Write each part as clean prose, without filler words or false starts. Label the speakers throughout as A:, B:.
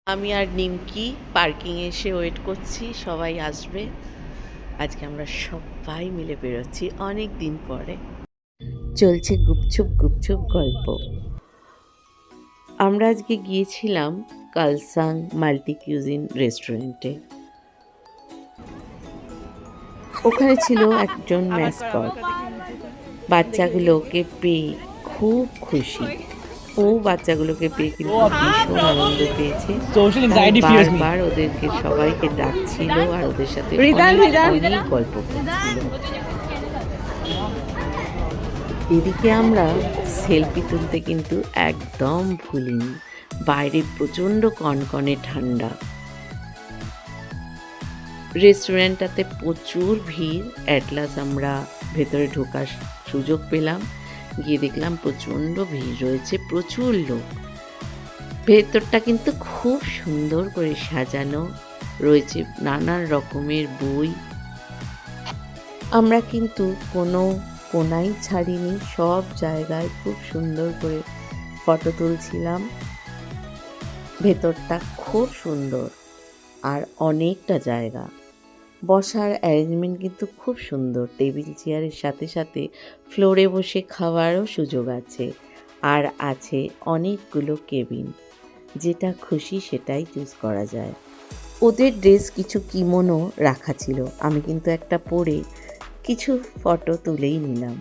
A: আমি আর নিমকি পার্কিংয়ে এসে ওয়েট করছি, সবাই আসবে। আজকে আমরা সবাই মিলে বেরোচ্ছি অনেক দিন পরে। চলছে গুপচুপ গুপচুপ গল্প। আমরা আজকে গিয়েছিলাম কালসাং মাল্টি কিউজিন রেস্টুরেন্টে। ওখানে ছিল একজন ম্যাসকট। বাচ্চাগুলোকে পেয়ে খুব খুশি। ও বাচ্চাগুলোকে পেয়ে কিন্তু ভীষণ আনন্দ পেয়েছে। তাই বারবার ওদেরকে সবাইকে ডাকছিল আর ওদের সাথে অনেক গল্প করছিল। এদিকে আমরা সেলফি তুলতে কিন্তু একদম ভুলিনি। বাইরে প্রচণ্ড কনকনে ঠান্ডা। রেস্টুরেন্টটাতে প্রচুর ভিড়। অ্যাটলাস আমরা ভেতরে ঢোকার সুযোগ পেলাম। গিয়ে দেখলাম প্রচণ্ড ভিড় রয়েছে, প্রচুর লোক। ভেতরটা কিন্তু খুব সুন্দর করে সাজানো রয়েছে, নানান রকমের বই। আমরা কিন্তু কোনো কোনাই ছাড়িনি, সব জায়গায় খুব সুন্দর করে ফটো তুলছিলাম। ভেতরটা খুব সুন্দর আর অনেকটা জায়গা। বসার অ্যারেঞ্জমেন্ট কিন্তু খুব সুন্দর। টেবিল চেয়ারের সাথে সাথে ফ্লোরে বসে খাওয়ারও সুযোগ আছে। আর আছে অনেকগুলো কেবিন, যেটা খুশি সেটাই চুজ করা যায়। ওদের ড্রেস কিছু কিমোনো রাখা ছিল, আমি কিন্তু একটা পরে কিছু ফটো তুলেই নিলাম।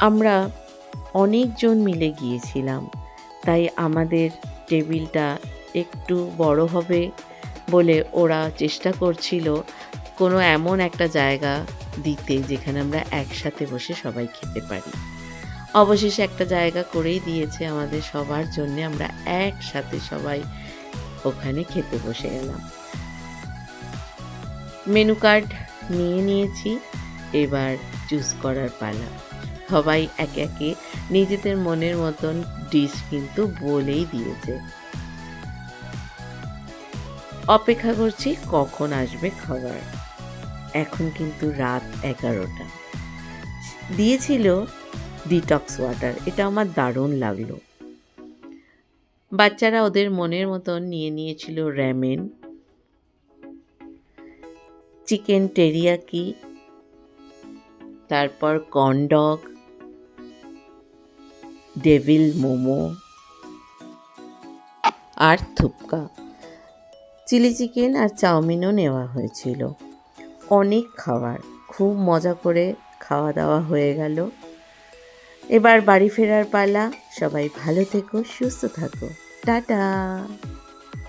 A: আমরা অনেকজন মিলে গিয়েছিলাম, তাই আমাদের টেবিলটা একটু বড় হবে বলে ওরা চেষ্টা করছিল কোনো এমন একটা জায়গা দিতে যেখানে আমরা একসাথে বসে সবাই খেতে পারি। অবশেষে একটা জায়গা করেই দিয়েছে আমাদের সবার জন্য। আমরা একসাথে সবাই ওখানে খেতে বসে গেলাম। মেনু কার্ড নিয়ে নিয়েছি, এবার চুজ করার পালা। সবাই একে একে নিজেদের মনের মতন ডিশ কিন্তু বলেই দিয়েছে। অপেক্ষা করছি কখন আসবে খাবার। এখন কিন্তু রাত 11টা। দিয়েছিল ডিটক্স ওয়াটার, এটা আমার দারুণ লাগলো। বাচ্চারা ওদের মনের মতন নিয়ে নিয়েছিল র্যামেন, চিকেন টেরিয়াকি, তারপর কর্নডগ, ডেভিল মোমো আর থুপকা। চিলি চিকেন আর চাউমিনও নেওয়া হয়েছিল। অনেক খাবার, খুব মজা করে খাওয়া দাওয়া হয়ে গেল। এবার বাড়ি ফেরার পালা। সবাই ভালো থেকো, সুস্থ থাকো, টাটা।